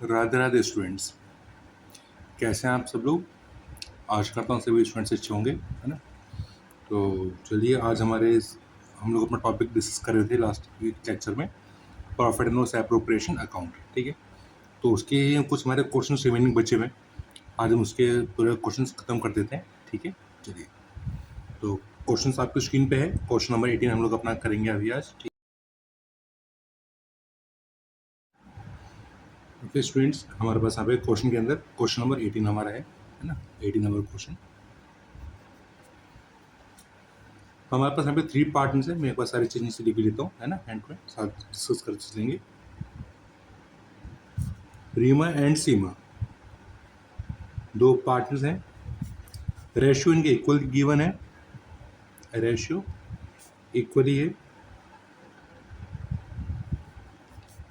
Radhe Radhe students, कैसे हैं आप सब लोग। आशा करता हूँ सभी स्टूडेंट्स अच्छे होंगे, है ना। तो चलिए आज हम लोग अपना टॉपिक डिस्कस कर रहे थे लास्ट वीक लेक्चर में, profit and loss appropriation account. ठीक है, तो उसके कुछ हमारे क्वेश्चन रिमेनिंग बचे हुए हैं। आज हम उसके पूरे क्वेश्चन खत्म कर देते हैं। ठीक है, चलिए। तो क्वेश्चन आपकी स्क्रीन पे है। क्वेश्चन नंबर 18 हम लोग अपना करेंगे अभी आज। ठीक है स्टूडेंट्स, हमारे पास यहाँ पे क्वेश्चन के अंदर क्वेश्चन नंबर 18 हमारा है ना। 18 नंबर क्वेश्चन हमारे पास यहाँ पे 3 पार्टनर्स है। मैं एक बार सारी चीजें से लिख लेता हूँ, है ना, हैंड पे साथ डिस्कस कर चलेंगे। रीमा एंड सीमा 2 पार्टनर्स हैं। रेशियो इनके इक्वल गिवन है, रेशियो इक्वली है।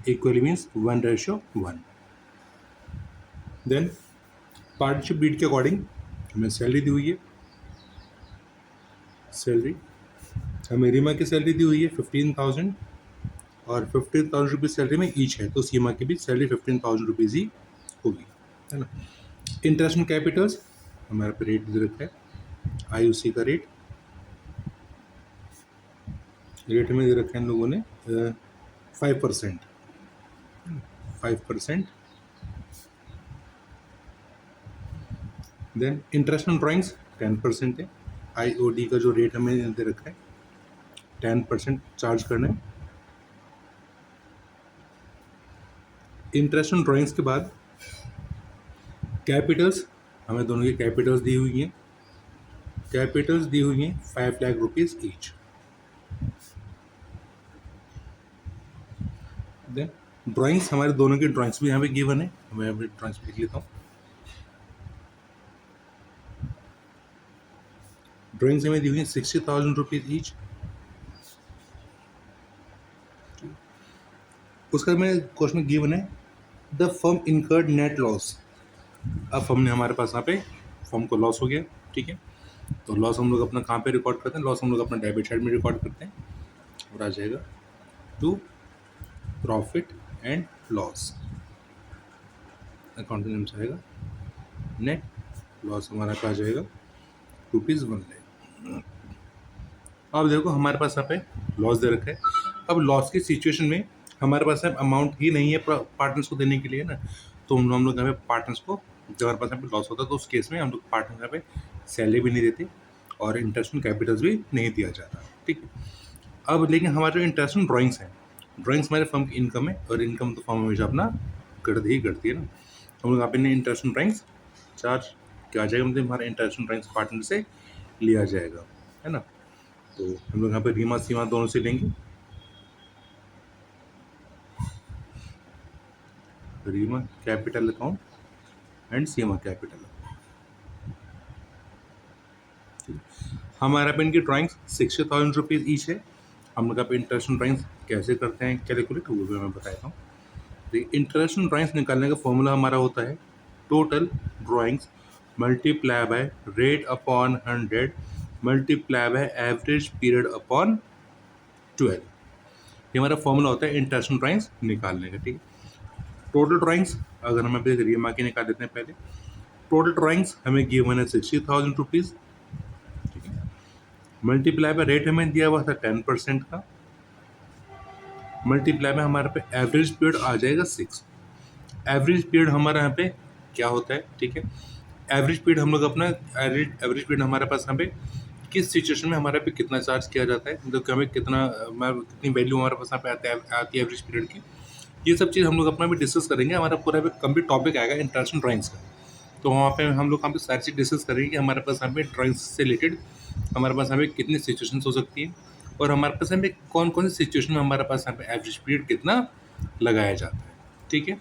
Equally means 1:1। Then partnership deed के अकॉर्डिंग हमें सैलरी दी हुई है। सैलरी हमें रीमा की सैलरी दी हुई है 15,000 और 15,000 रुपीज़ सैलरी में ईच है, तो सीमा की भी सैलरी 15,000 रुपीज़ ही होगी, है ना। इंटरेस्ट ऑन कैपिटल्स हमारे पे रेट दे रखा है, IUC का रेट में दे रखा है इन लोगों ने 5%। देन इंटरेस्ट ऑन ड्राइंग्स 10% है। IOD का जो रेट हमें दे रखा है 10% चार्ज करना है। इंटरेस्ट ऑन ड्राइंग्स के बाद कैपिटल्स हमें दोनों की कैपिटल्स दी हुई हैं। कैपिटल्स दी हुई हैं 5 lakh rupees each. Then drawings हमारे दोनों की ड्राइंग्स भी यहाँ पे गिवन है। मैं अभी ड्राइंग्स लिख लेता हूँ। ड्राइंग्स हमें दी हुई है 60,000 रुपीज़ ईच। उसका में क्वेश्चन में गिवन है the firm incurred net loss. अब हमने हमारे पास यहाँ पे फर्म को लॉस हो गया। ठीक है, तो लॉस हम लोग अपना कहाँ पे रिकॉर्ड करते हैं, लॉस हम लोग अपना डेबिट साइड में रिकॉर्ड करते हैं और आ जाएगा to profit and loss account name से आएगा। नेट लॉस हमारा पे आ जाएगा ₹1 लाख। अब देखो हमारे पास यहाँ पे लॉस दे रखा है। अब लॉस की सिचुएशन में हमारे पास अमाउंट ही नहीं है पार्टनर्स को देने के लिए ना, तो हम लोग यहाँ पे पार्टनर्स को जब हमारे पास यहाँ पे लॉस होता है तो उस केस में हम लोग पार्टनर यहाँ पे सैलरी भी नहीं देते और इंटरेस्ट ऑन कैपिटल्स भी नहीं दिया जाता। ठीक है, अब लेकिन हमारे जो इंटरेस्ट ऑन ड्राइंग्स हैं, ड्राइंग्स हमारे फर्म की इनकम है और इनकम तो फर्म हमेशा अपना गढ़ती ही गढ़ती है ना। हम लोग यहाँ पे इंटरेस्ट ऑन ड्राइंग्स चार्ज क्या आ जाएगा, मतलब हमारा इंटरेस्ट ऑन ड्राइंग्स पार्टनर से लिया जाएगा, है ना। तो हम लोग यहाँ पे रीमा सीमा दोनों से लेंगे। Reema capital account and Seema capital. हमारा पे इनकी ड्राइंग्स 60,000 रुपीज़ ईच है। हम लोग यहाँ पे इंटरेस्ट ऑन ड्राइंग्स कैसे करते हैं कैलकुलेट, वो भी मैं बताता हूँ। तो इंटरेस्ट ऑन ड्राइंग्स निकालने का फॉर्मूला हमारा होता है total drawings multiply by rate upon 100 multiply by average period upon 12। ये हमारा फॉर्मूला होता है इंटरेस्ट ऑन ड्राइंग्स निकालने का। ठीक है, टोटल ड्राइंग्स अगर हम अभी रीमा की निकाल देते हैं पहले। टोटल ड्राइंग्स हमें गिवन है 60,000 रुपीज़। ठीक है, मल्टीप्लाई बाय रेट हमें दिया हुआ था 10% का, मल्टीप्लाई में हमारे पे एवरेज पीरियड आ जाएगा 6। एवरेज पीरियड हमारा यहाँ पे क्या होता है, ठीक है, एवरेज पीरियड हम लोग अपना एवरेज पीरियड हमारे पास यहाँ पे किस सिचुएशन में हमारे पे कितना चार्ज किया जाता है, मतलब कि हमें कितनी वैल्यू हमारे पास यहाँ पे आती है एवरेज पीरियड की। ये सब चीज़ हम लोग अपना भी डिस्कस करेंगे। हमारा पूरा कंप्लीट टॉपिक आएगा इंटरेस्ट ऑन ड्राइंग्स का, तो वहाँ पे हम लोग यहाँ पे सारी चीज़ डिस्कस करेंगे कि हमारे पास यहाँ पे ड्राइंग्स से रिलेटेड हमारे पास यहाँ पे कितनी सिचुएशंस हो सकती है और हमारे पास यहाँ पे कौन कौन सी सिचुएशन में हमारे पास यहाँ पे एवरेज पीरियड कितना लगाया जाता है। ठीक है,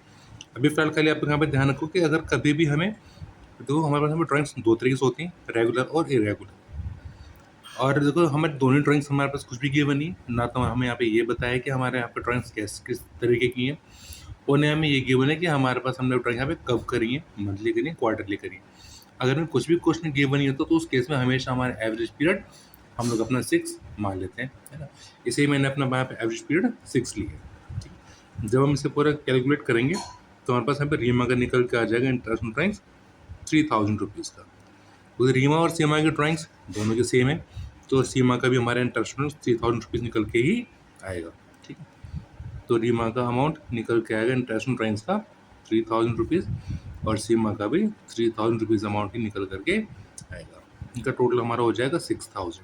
अभी फिलहाल के लिए आप यहाँ पे ध्यान रखो कि अगर कभी भी हमें तो हमारे पास यहाँ पे ड्राइंग्स 2 तरीके से होती हैं, रेगुलर और इरेगुलर। और देखो हमारे दोनों ड्राइंग्स हमारे पास कुछ भी गिवन नहीं ना, तो हमें यहाँ पे ये बताया कि हमारे यहाँ पे ड्राइंग्स किस तरीके की हैं, और ने हमें ये गिवन है कि हमारे पास हमने ड्राइंग यहाँ पे कब करी है, मंथली करी है, क्वार्टरली करी है। अगर हमें कुछ भी क्वेश्चन गिवन नहीं होता तो उस केस में हमेशा हमारा एवरेज पीरियड हम लोग अपना 6 मान लेते हैं, है ना। इसे ही मैंने अपना यहाँ पे एवरेज पीरियड 6 लिया है। जब हम इसे पूरा कैलकुलेट करेंगे तो हमारे पास यहाँ पे रीमा का निकल के आ जाएगा इंटरेस्ट ऑन ड्राइंग्स 3000 रुपीज़ का। क्योंकि रीमा और सीमा की ड्राइंग्स दोनों के सेम है, तो सीमा का भी हमारा इंटरेस्ट ऑन 3000 रुपीज़ निकल के ही आएगा। ठीक है, तो रीमा का अमाउंट निकल के आएगा इंटरेस्ट ऑन ड्राइंग्स का 3000 रुपीज़, और सीमा का भी 3000 रुपीज़ अमाउंट ही निकल करके आएगा। इनका टोटल हमारा हो जाएगा 6000,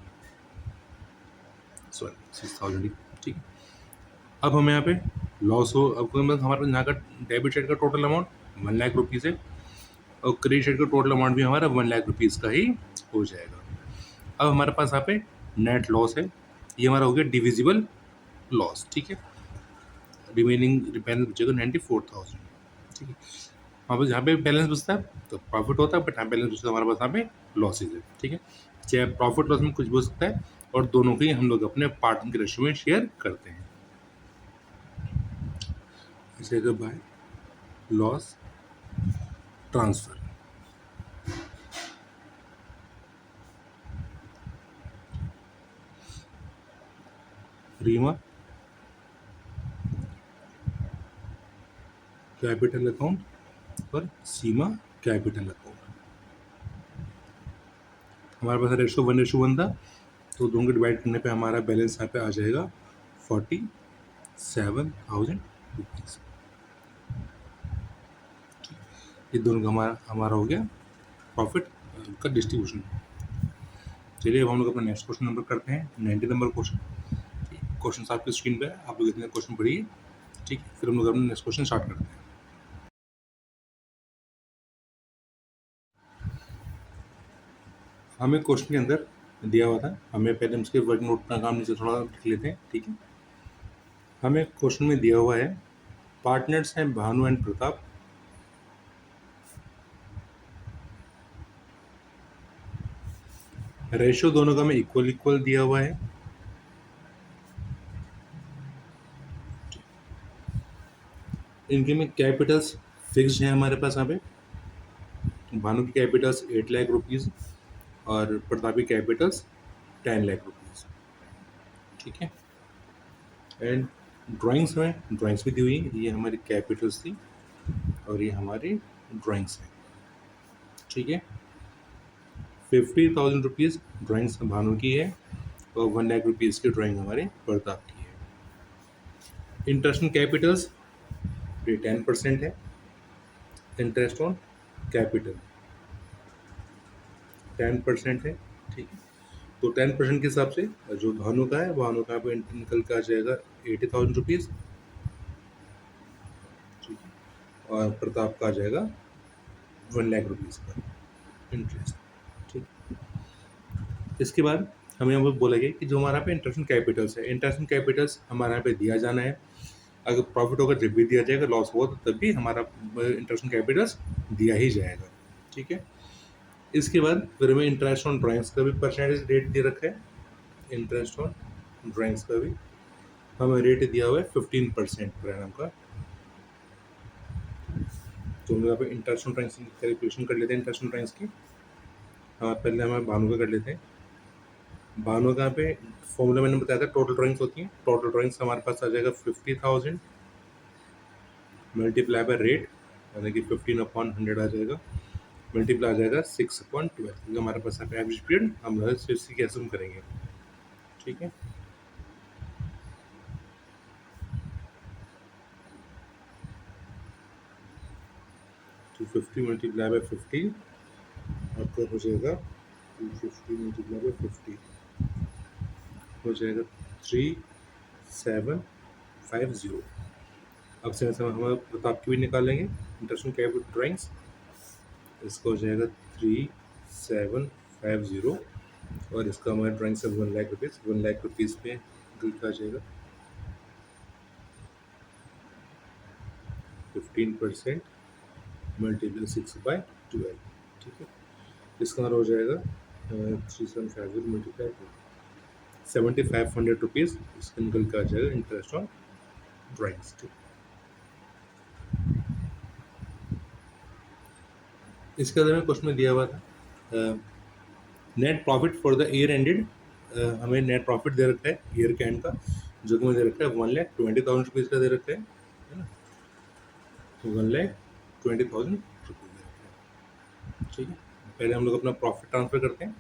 सॉरी 6000। ठीक है, अब हमें यहाँ पे लॉस हो, अब हमारे पास यहाँ का डेबिट साइड का टोटल अमाउंट 1 लाख रुपीज़ है, और क्रेडिट साइड का टोटल अमाउंट भी हमारा 1 लाख रुपीज़ का ही हो जाएगा। अब हमारे पास यहाँ पे नेट लॉस है, ये हमारा हो गया डिविजिबल लॉस। ठीक है, रिमेनिंग बैलेंस बचेगा 94,000। ठीक है, हमारे पास यहाँ पे बैलेंस बचता है तो प्रॉफिट होता है, बट यहाँ बैलेंस बचता है हमारे पास यहाँ पे लॉसेज है। ठीक है, चाहे प्रॉफिट लॉस में कुछ भी हो सकता है, और दोनों को ही हम लोग अपने पार्टनर के रेशियो में शेयर करते हैं। जैसे by loss transfer, Reema capital account और सीमा कैपिटल अकाउंट। हमारे पास रेशो 1:1 था, तो दोनों को डिवाइड करने पे हमारा बैलेंस यहाँ पे आ जाएगा 47,000 रुपीज़। ये दोनों का हमारा हो गया प्रॉफिट का डिस्ट्रीब्यूशन। चलिए अब हम लोग अपना नेक्स्ट क्वेश्चन नंबर करते हैं, 90 नंबर क्वेश्चन। क्वेश्चन आपकी स्क्रीन पे है, आप लोग इतने क्वेश्चन पढ़िए। ठीक है, फिर हम लोग अपना नेक्स्ट क्वेश्चन स्टार्ट करते हैं। हमें क्वेश्चन के अंदर दिया हुआ था, हमें पहले उसके वर्क नोट का काम नीचे थोड़ा लिख लेते हैं। ठीक है, हमें क्वेश्चन में दिया हुआ है पार्टनर्स हैं भानु एंड प्रताप, रेशियो दोनों का हमें इक्वल इक्वल दिया हुआ है। इनके में कैपिटल्स फिक्स्ड है हमारे पास यहाँ पे, भानु की कैपिटल्स 8 लाख रुपीज़ और प्रताप की कैपिटल्स 10 लाख रुपीज़। ठीक है, एंड ड्राइंग्स में ड्राइंग्स भी दी हुई है, ये हमारी कैपिटल्स थी और ये हमारी ड्राइंग्स हैं। ठीक है, 50,000 रुपीज़ ड्राइंग्स भानु की है और 1 लाख रुपीज़ की ड्राइंग हमारे प्रताप की है। इंटरेस्ट ऑन कैपिटल्स ये 10% है, इंटरेस्ट ऑन कैपिटल 10% है। ठीक है, तो 10% के हिसाब से जो भानु का है, भानु का पे निकल के आ जाएगा 80,000 रुपीज़। ठीक है, और प्रताप का आ जाएगा 1 लाख रुपीज़ का इंटरेस्ट। ठीक, इसके बाद हमें यहाँ पर बोला गया कि जो हमारा पे इंटरेस्ट ऑन कैपिटल्स है, इंटरेस्ट ऑन कैपिटल्स हमारे यहाँ पे दिया जाना है। अगर प्रॉफिट होगा जब भी दिया जाएगा, लॉस हुआ तो तब भी हमारा इंटरेस्ट ऑन कैपिटल्स दिया ही जाएगा। ठीक है, इसके बाद फिर हमें इंटरेस्ट ऑन ड्राइंग्स का भी परसेंटेज रेट दे रखा है। इंटरेस्ट ऑन ड्राइंग्स का भी हमें रेट दिया हुआ है 15% पर एनम का। तो हम यहाँ पे इंटरेस्ट ऑन ड्राइंग्स की कैलकुलेशन कर लेते हैं। इंटरेस्ट ऑन ड्राइंग्स की पहले हमें भानु का कर लेते हैं। भानु का पे फॉर्मूला मैंने बताया था, टोटल ड्राइंग्स होती हैं। टोटल ड्राइंग्स हमारे पास आ जाएगा 50,000 मल्टीप्लाई बाय रेट, यानी कि 15/100 आ जाएगा, मल्टीप्लाई आ जाएगा 6/12, क्योंकि हमारे पास यहाँ पे एवरेज पीरियड हम इसी के असम करेंगे। ठीक है, तो 50 मल्टीप्लाई बाय 50 आपका हो जाएगा 250 मल्टीप्लाई बाय 50 हो जाएगा 3750। अब से हम प्रताप की भी निकालेंगे इंटरेस्ट ऑन कैपिटल ड्राइंग्स, इसका हो जाएगा 3750 और इसका हमारा ड्राइंग से 1 लाख रुपीज़, 1 लाख रुपीज़ पे आ जाएगा 15% मल्टीप्लाई 6/12। ठीक है, इसका हमारा हो जाएगा 3750 मल्टीप्लाई 7,500 रुपीज़, इसका निकल के आ जाएगा इंटरेस्ट ऑन ड्राइंग्स। इसके अंदर में क्वेश्चन में दिया हुआ था net profit for the year ended, हमें नेट प्रॉफिट दे रखा है ईयर के एंड का, जो कि हमें दे रखा है 1,20,000 रुपीज़ का दे रखा है ना। 1,20,000 रुपीज़। ठीक है, पहले हम लोग अपना प्रॉफिट ट्रांसफ़र करते हैं।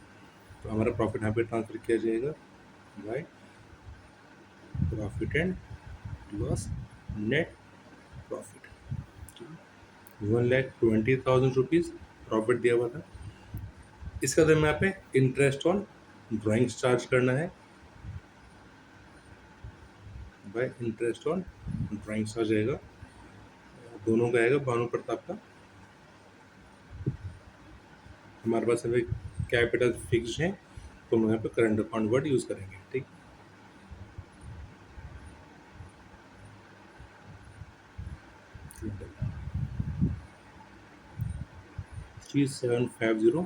तो हमारा प्रॉफिट यहाँ पे ट्रांसफ़र किया जाएगा by profit and loss net profit. 1,20,000 rupees profit दिया हुआ था। इसका बाद हमें यहाँ पे इंटरेस्ट ऑन ड्राइंग्स चार्ज करना है बाय इंटरेस्ट ऑन ड्राइंग्स आ जाएगा, दोनों का आएगा भानु प्रताप का। हमारे पास अभी कैपिटल फिक्स्ड है तो हम यहाँ पे करंट अकाउंट वर्ड यूज़ करेंगे। ठीक, थ्री 750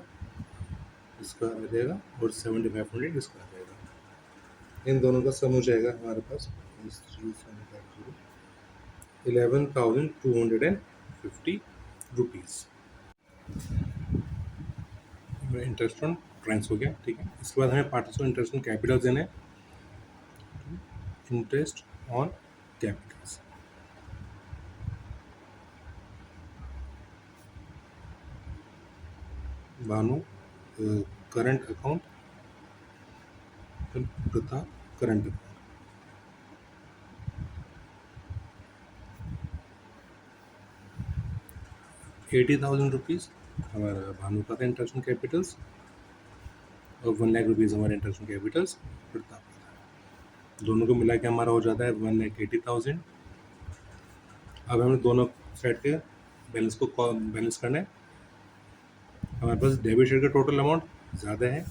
इसका आ जाएगा और 7,500 इसका आ जाएगा। इन दोनों का सम हो जाएगा हमारे पास 3,750 11,250 रुपीज़। इंटरेस्ट ऑन ड्राइंग्स हो गया। ठीक है, इसके बाद हमें पार्टिसिपेंट इंटरेस्ट ऑन कैपिटल देना है। Interest on Capitals Bhanu current account तथा करंट अकाउंट। ₹80,000 हमारा भानु का था इंटरेस्ट ऑन कैपिटल्स और 1 लाख रुपीज़ हमारे इंटरेस्ट ऑन कैपिटल्स प्रताप का था। दोनों को मिला के हमारा हो जाता है 1,80,000। अब हमें दोनों साइड के बैलेंस को बैलेंस करना है। हमारे पास डेबिट साइड का टोटल अमाउंट ज़्यादा है,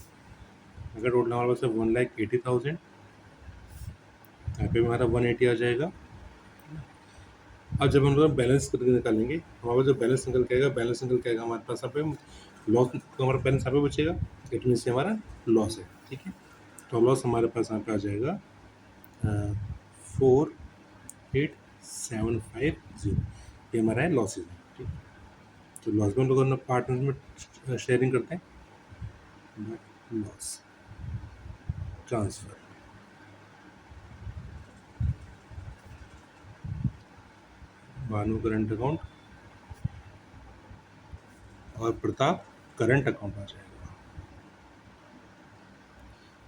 अगर टोटल हमारे पास 1,80,000, यहाँ पे हमारा 180 आ जाएगा। अब जब हम लोग बैलेंस करके निकालेंगे, हमारे पास जो बैलेंस निकल के आएगा, बैलेंस निकल के आएगा हमारे पास यहाँ पे लॉस, तो हमारा बैलेंस यहाँ पे बचेगा, इट मीन्स ये हमारा लॉस है। ठीक है, तो लॉस हमारे पास यहाँ पे आ जाएगा 4,875,000, ये हमारा है लॉसेज है। ठीक है, तो लॉस में हम लोग पार्टनर में शेयरिंग करते हैं, loss transfer Bhanu current account और प्रताप करंट अकाउंट आ जाएगा।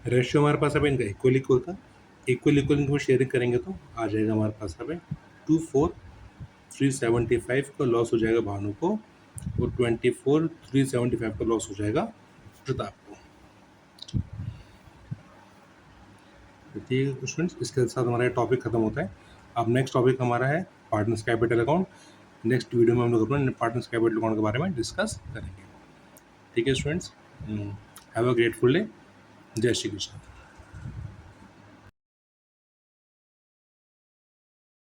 रेशियो हमारे पास अब इनका इक्वल इक्वल था, इक्वल इक्वल शेयरिंग करेंगे तो आ जाएगा हमारे पास अब 24,375 का लॉस हो जाएगा भानु को और 24,375 का लॉस हो जाएगा प्रताप को। ठीक है स्टूडेंट्स, इसके साथ हमारा टॉपिक खत्म होता है। अब नेक्स्ट टॉपिक हमारा है partners capital account. Next video में हम लोग अपना पार्टनर्स कैपिटल अकाउंट के बारे में डिस्कस करेंगे। ठीक है students, have a grateful day. जय श्री कृष्ण।